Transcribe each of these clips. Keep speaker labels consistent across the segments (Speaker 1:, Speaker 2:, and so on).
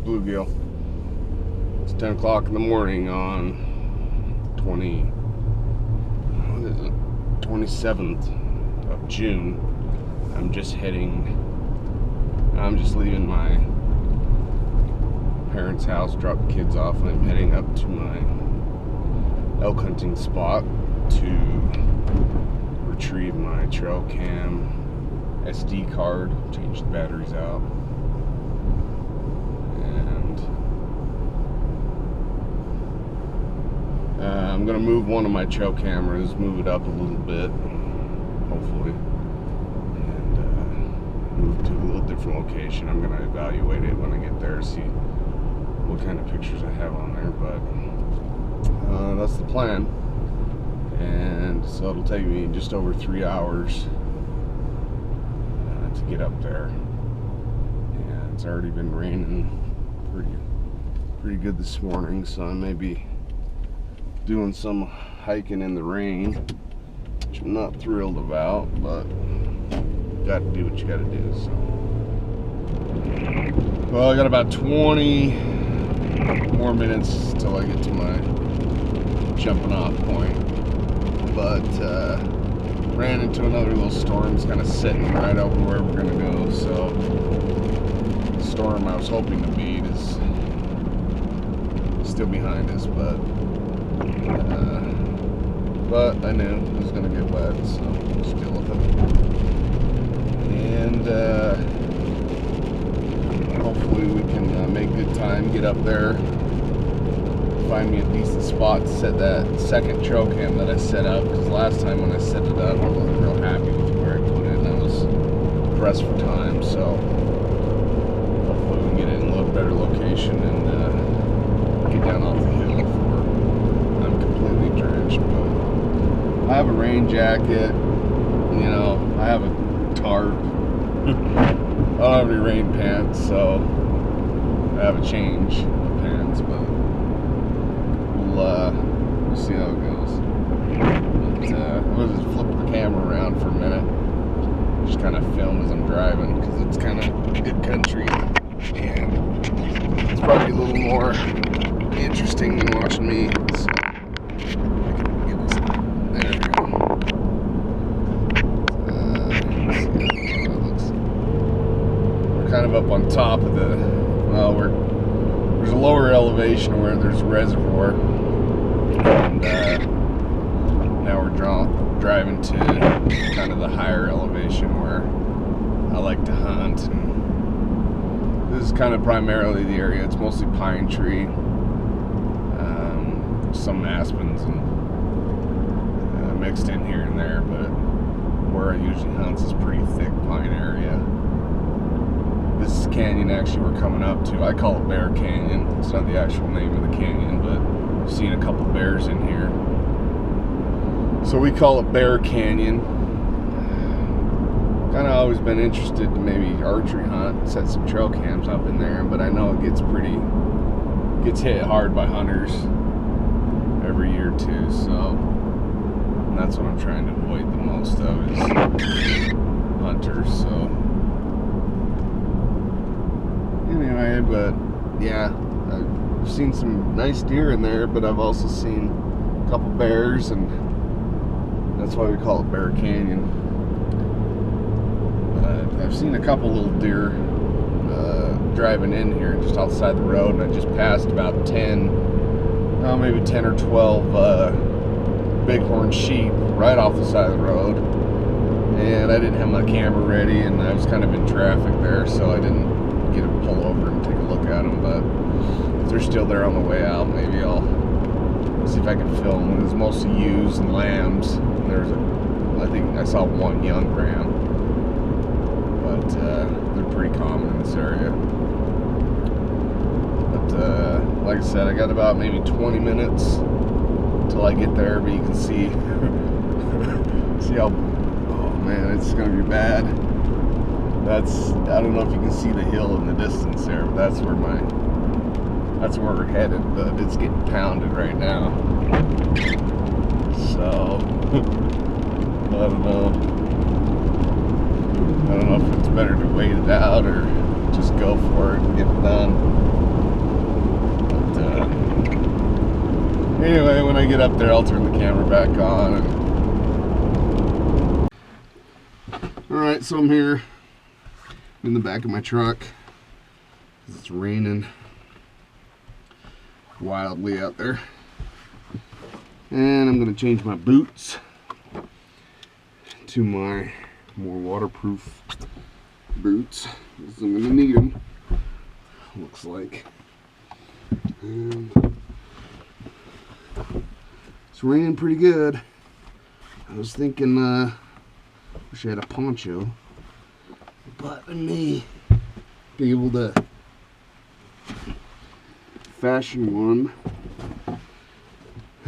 Speaker 1: BlueGill. It's 10 o'clock in the morning on 27th of June. I'm just leaving my parents' house, drop the kids off, and I'm heading up to my elk hunting spot to retrieve my Trailcam SD card, change the batteries out, and I'm gonna move one of my trail cameras, move it up a little bit, hopefully, and move to a little different location. I'm gonna evaluate it when I get there, see what kind of pictures I have on there, but that's the plan. And so it'll take me just over 3 hours to get up there, and it's already been raining pretty good this morning, so I may be doing some hiking in the rain, which I'm not thrilled about, but you gotta do what you gotta do. So, well, I got about 20 more minutes till I get to my jumping off point, but ran into another little storm. It's kind of sitting right over where we're gonna go, so the storm I was hoping to beat is still behind us, but I knew it was gonna get wet, so let's deal with it. And hopefully we can make good time, get up there, find me a decent spot to set that second trail cam that I set up, because last time when I set it up I wasn't real happy with where I put it, and I was pressed for time, so hopefully we can get it in a little better location and get down off the hill before I'm completely drenched. But I have a rain jacket, you know, I have a tarp. I don't have any rain pants, so I have a change of pants, but we'll see how it goes. But I'm gonna just flip the camera around for a minute, just kind of film as I'm driving, because it's kind of good country, and it's probably a little more interesting than watching me. So I can get this. There we go. Let's see how that looks. We're kind of up on top of the, well, there's a lower elevation where there's a reservoir, and now we're driving to kind of the higher elevation where I like to hunt. And this is kind of primarily the area. It's mostly pine tree, some aspens and mixed in here and there, but where I usually hunt is pretty thick pine area. This canyon actually we're coming up to, I call it Bear Canyon. It's not the actual name of the canyon, but I've seen a couple bears in here, so we call it Bear Canyon. Kind of always been interested to maybe archery hunt, set some trail cams up in there, but I know it gets hit hard by hunters every year too, so that's what I'm trying to avoid the most of, is hunters. So anyway, but yeah, I've seen some nice deer in there, but I've also seen a couple bears, and that's why we call it Bear Canyon. I've seen a couple little deer driving in here just outside the road, and I just passed about maybe 10 or 12 bighorn sheep right off the side of the road, and I didn't have my camera ready, and I was kind of in traffic there, so I didn't get to pull over and take a look at them. But if they're still there on the way out, maybe I'll see if I can film. It was mostly ewes and lambs. I think I saw one young ram, but they're pretty common in this area. But like I said, I got about maybe 20 minutes till I get there, but you can see how, oh man, it's gonna be bad. I don't know if you can see the hill in the distance there, but that's where we're headed, but it's getting pounded right now. So I don't know if it's better to wait it out or just go for it and get it done. Anyway, when I get up there, I'll turn the camera back on. Alright, so I'm here in the back of my truck. It's raining wildly out there. And I'm going to change my boots to my more waterproof boots, because I'm going to need them, looks like. And it's raining pretty good. I was thinking, wish I had a poncho, but I may be able to fashion one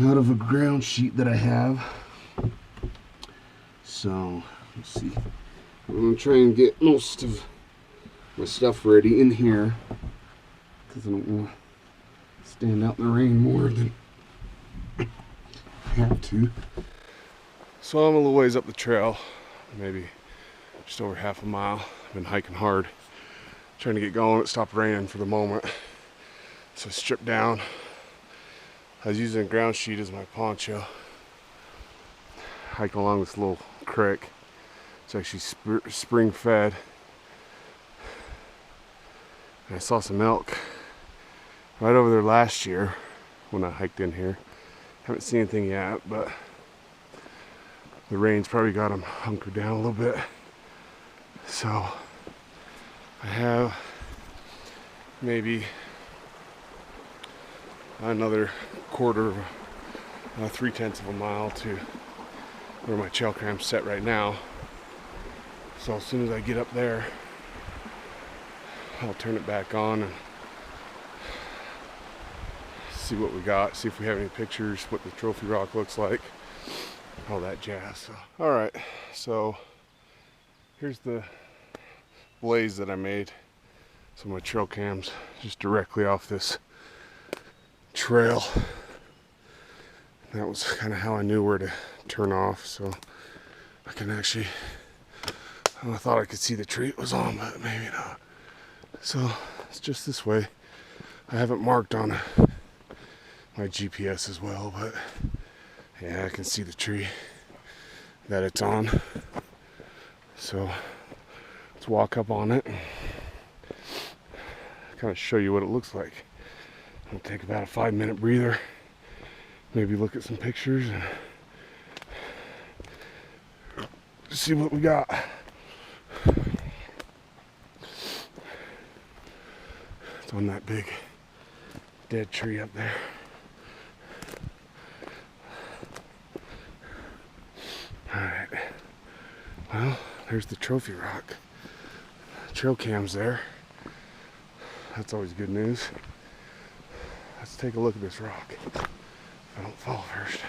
Speaker 1: out of a ground sheet that I have. So let's see. I'm gonna try and get most of my stuff ready in here because I don't want to stand out in the rain more than I have to. So I'm a little ways up the trail, maybe just over half a mile. I've been hiking hard, trying to get going. It stopped raining for the moment, so I stripped down. I was using a ground sheet as my poncho. Hiking along this little creek. It's actually spring fed. And I saw some elk right over there last year when I hiked in here. Haven't seen anything yet, but the rain's probably got them hunkered down a little bit. So I have maybe another quarter, 3/10 of a mile to where my Trailcam's set right now. So as soon as I get up there, I'll turn it back on and see what we got, see if we have any pictures, what the trophy rock looks like, all that jazz. So, all right, so here's the blaze that I made. So my Trailcam's just directly off this trail. That was kind of how I knew where to turn off, so I can actually, I thought I could see the tree it was on, but maybe not. So it's just this way. I haven't marked on my GPS as well, but yeah, I can see the tree that it's on. So let's walk up on it and kind of show you what it looks like. I'll take about a 5-minute breather, maybe look at some pictures and see what we got. It's on that big dead tree up there. Alright, well, there's the trophy rock. Trailcam's there. That's always good news. Let's take a look at this rock. If I don't fall first.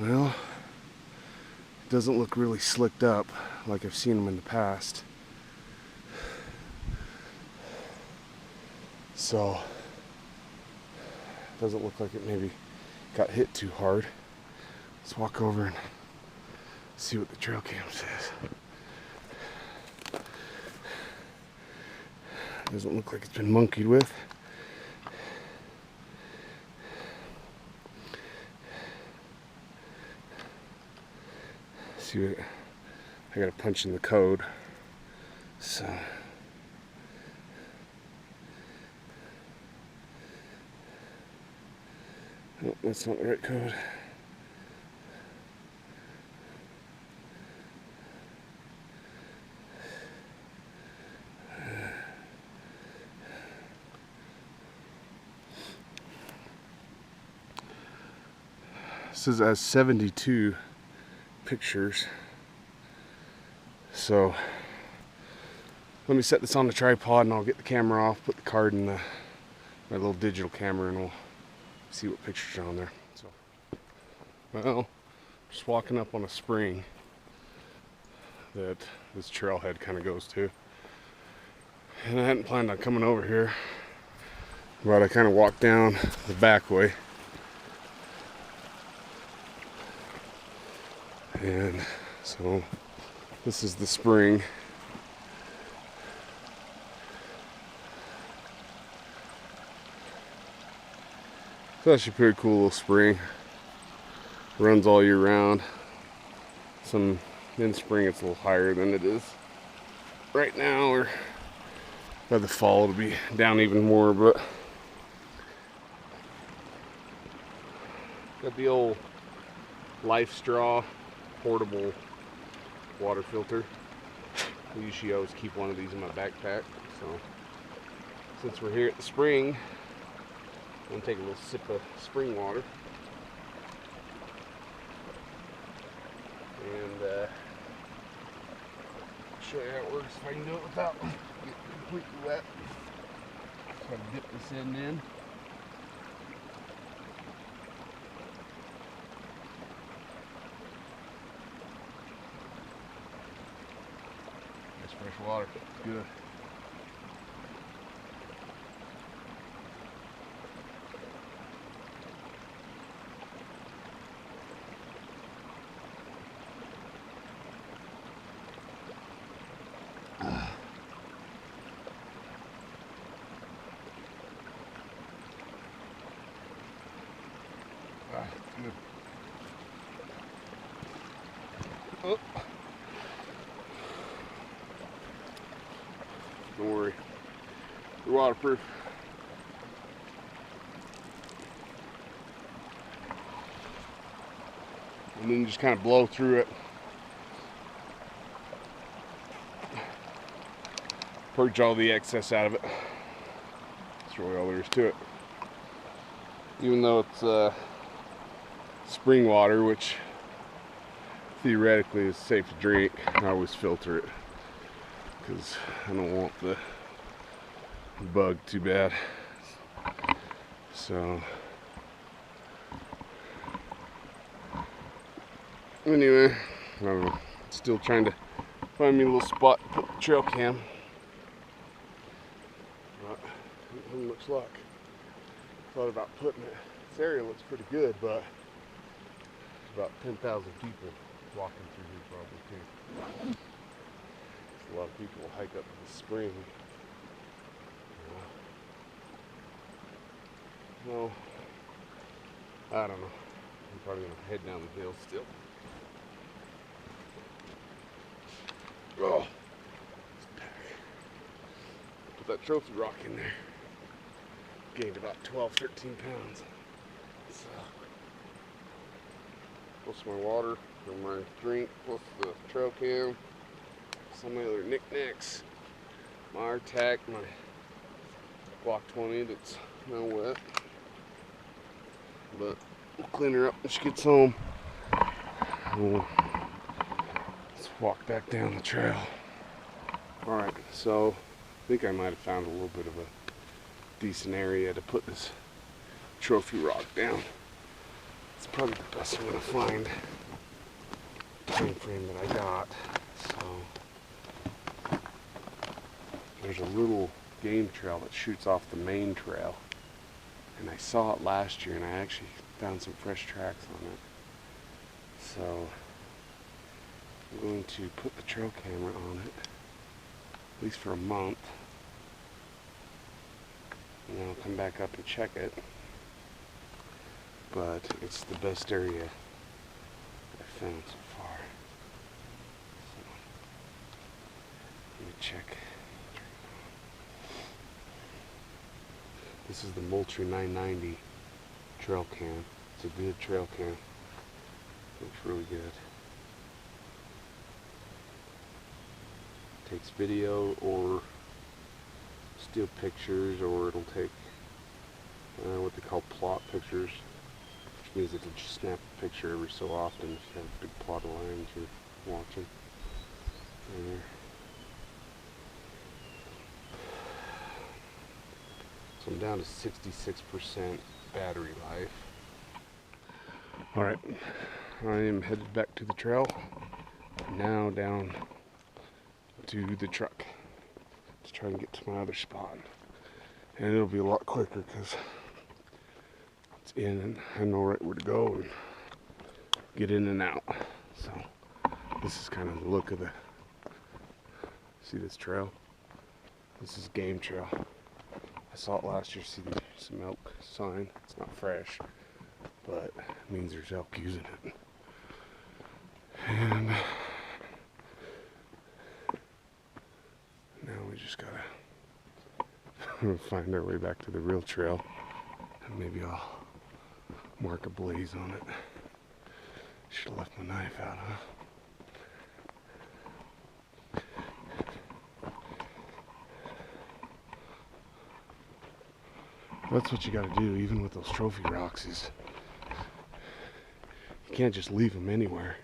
Speaker 1: Well, it doesn't look really slicked up like I've seen them in the past. So, it doesn't look like it maybe got hit too hard. Let's walk over and see what the Trailcam says. Doesn't look like it's been monkeyed with. See what, I gotta punch in the code. So oh, that's not the right code. This has 72 pictures. So let me set this on the tripod and I'll get the camera off, put the card in my little digital camera, and we'll see what pictures are on there. So, well, just walking up on a spring that this trailhead kind of goes to. And I hadn't planned on coming over here, but I kind of walked down the back way. And so this is the spring. It's actually a pretty cool little spring. Runs all year round. In spring it's a little higher than it is right now, or by the fall it'll be down even more, but got the old Life Straw portable water filter. I usually always keep one of these in my backpack, so since we're here at the spring, I'm gonna take a little sip of spring water. And show you how it works if I can do it without getting completely wet. So I dip this end in. Nice fresh water. Good. Good. Oh. Don't worry, they're waterproof. And then just kind of blow through it. Purge all the excess out of it. That's really all there is to it. Even though it's spring water, which theoretically is safe to drink, I always filter it because I don't want the bug too bad. So anyway, I don't know. Still trying to find me a little spot to put the trail cam. But not much luck. Thought about putting it. This area looks pretty good, but there's about 10,000 people walking through here probably too. A lot of people will hike up to the spring. No, I don't know. I'm probably gonna head down the hill still. Oh, put that trophy rock in there. Gained about 12, 13 pounds. So, plus my water and my drink, plus the trail cam, some of the other knickknacks, my RTAC, my Block 20 that's now wet. But we'll clean her up when she gets home. Let's walk back down the trail. Alright, so I think I might have found a little bit of a decent area to put this trophy rock down. It's probably the best I'm gonna find time frame that I got. So there's a little game trail that shoots off the main trail, and I saw it last year and I actually found some fresh tracks on it. So I'm going to put the trail camera on it, at least for a month. And then I'll come back up and check it. But it's the best area I've found so far. So, let me check. This is the Moultrie 990 trail cam. It's a good trail cam. Looks really good. Takes video or still pictures, or it'll take what they call plot pictures, which means it'll just snap a picture every so often if you have a big plot of land you're watching. There. So I'm down to 66% battery life. Alright, I am headed back to the trail. Now down to the truck to try and get to my other spot. And it'll be a lot quicker because it's in and I know right where to go and get in and out. So this is kind of the look of the, see this trail? This is game trail. I saw it last year. See some elk sign. It's not fresh, but it means there's elk using it. And now we just gotta find our way back to the real trail, and maybe I'll mark a blaze on it. Should have left my knife out, huh? That's what you gotta do, even with those trophy rocks, is you can't just leave them anywhere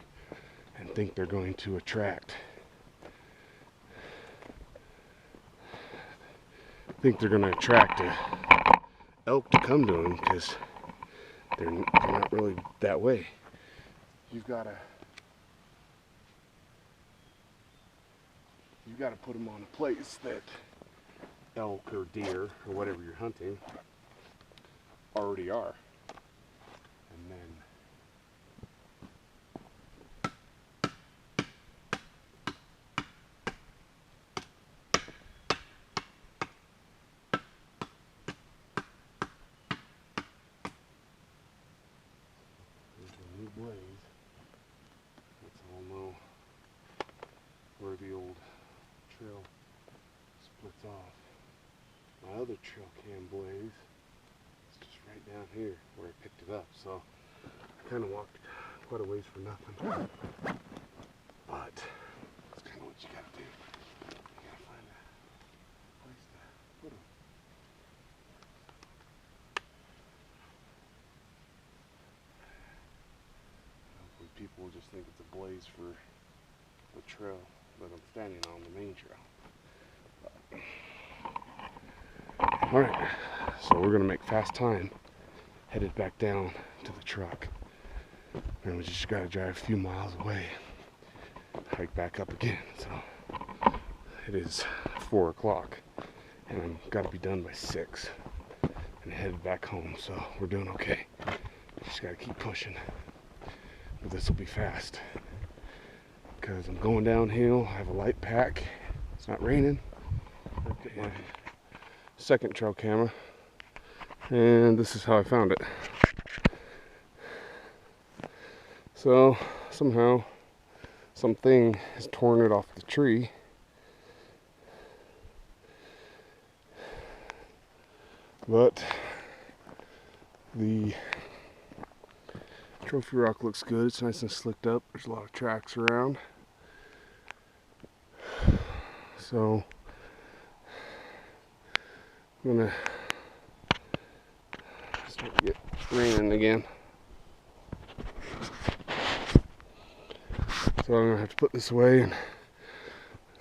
Speaker 1: and think they're going to attract. Think they're going to attract elk to come to them, because they're not really that way. You've got to put them on a place that elk or deer or whatever you're hunting already are, and then blaze. Let's all know where the old trail splits off. My other Trailcam blaze is just right down here where I picked it up, so I kind of walked quite a ways for nothing. But that's kind of what you gotta do. You gotta find a place to put them. People will just think it's a blaze for the trail that I'm standing on, the main trail. Alright, so we're gonna make fast time, headed back down to the truck. And we just gotta drive a few miles away, hike back up again. So it is 4 o'clock and I've gotta be done by 6 and headed back home, so we're doing okay. Just gotta keep pushing. But this will be fast because I'm going downhill. I have a light pack. It's not raining. Okay, my second trail camera, and this is how I found it. So somehow something has torn it off the tree. But the trophy rock looks good. It's nice and slicked up. There's a lot of tracks around. So I'm gonna start to get raining again. So I'm gonna have to put this away and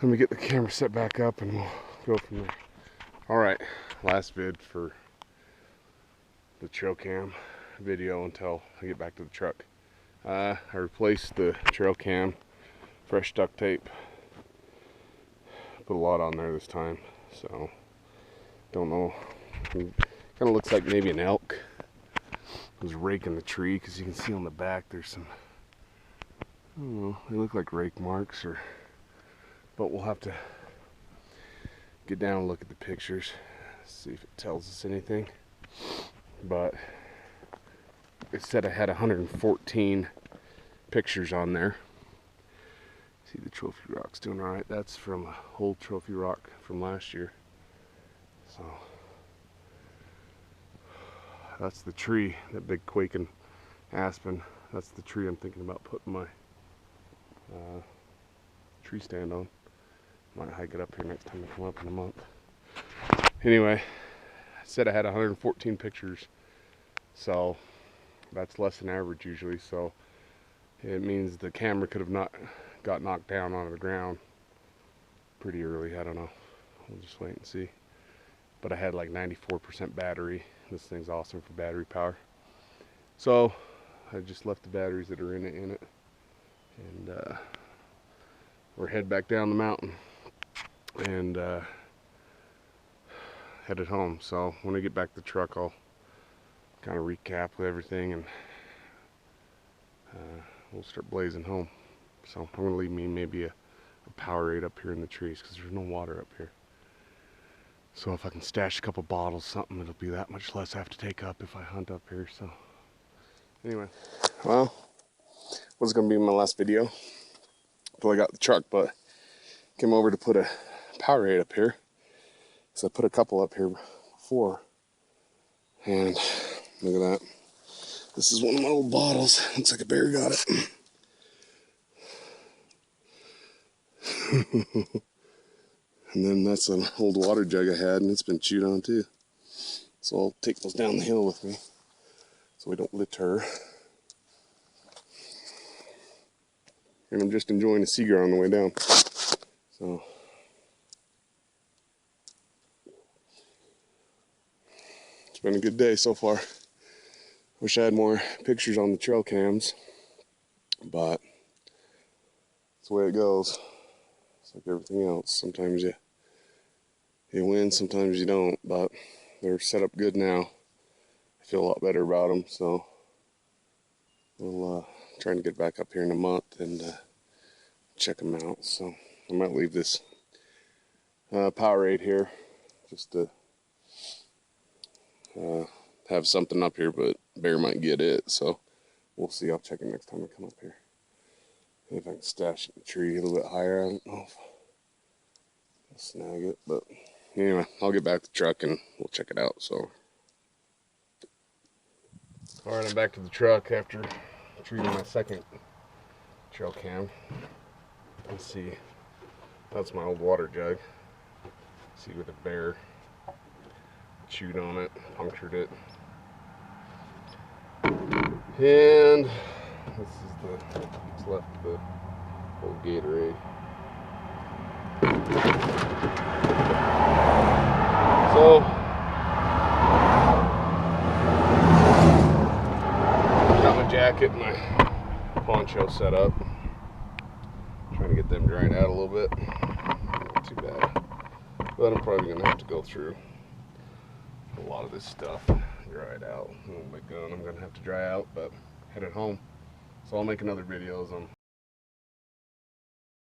Speaker 1: let me get the camera set back up and we'll go from there. Alright, last vid for the Trailcam video until I get back to the truck. I replaced the Trailcam, fresh duct tape, put a lot on there this time, so don't know, kind of looks like maybe an elk was raking the tree, because you can see on the back there's some, I don't know, they look like rake marks, or, but we'll have to get down and look at the pictures, see if it tells us anything. But it said I had 114 pictures on there. See, the trophy rock's doing alright. That's from a whole trophy rock from last year. So that's the tree, that big quaking aspen. That's the tree I'm thinking about putting my tree stand on. Might hike it up here next time I come up in a month. Anyway, I said I had 114 pictures, so that's less than average usually, so it means the camera could have got knocked down onto the ground pretty early. I don't know, we'll just wait and see. But I had like 94% battery. This thing's awesome for battery power, so I just left the batteries that are in it and we're head back down the mountain and headed home. So when I get back to the truck, I'll kind of recap with everything, and we'll start blazing home. So I'm gonna leave me maybe a Powerade up here in the trees, because there's no water up here. So if I can stash a couple bottles, something, it'll be that much less I have to take up if I hunt up here. So anyway, well, was gonna be my last video until I got the truck, but came over to put a Powerade up here. So I put a couple up here before, and look at that. This is one of my old bottles. Looks like a bear got it. And then that's an old water jug I had, and it's been chewed on too. So I'll take those down the hill with me so we don't litter. And I'm just enjoying a cigar on the way down. So it's been a good day so far. Wish I had more pictures on the trail cams, but that's the way it goes. It's like everything else. Sometimes you win, sometimes you don't, but they're set up good now. I feel a lot better about them, so we'll trying to get back up here in a month and check them out. So I might leave this Powerade here just to have something up here, but bear might get it, so we'll see. I'll check it next time I come up here. If I can stash it in the tree a little bit higher, I don't know if I'll snag it, but anyway, I'll get back to the truck and we'll check it out. So alright, I'm back to the truck after treating my second trail cam. Let's see, that's my old water jug. See where the bear chewed on it, punctured it. And this is what's left of the old Gatorade. So got my jacket and my poncho set up. Trying to get them dried out a little bit. Not too bad. But I'm probably gonna have to go through a lot of this stuff, dry it out. A little bit gun I'm gonna have to dry out, but headed home. So I'll make another video as I'm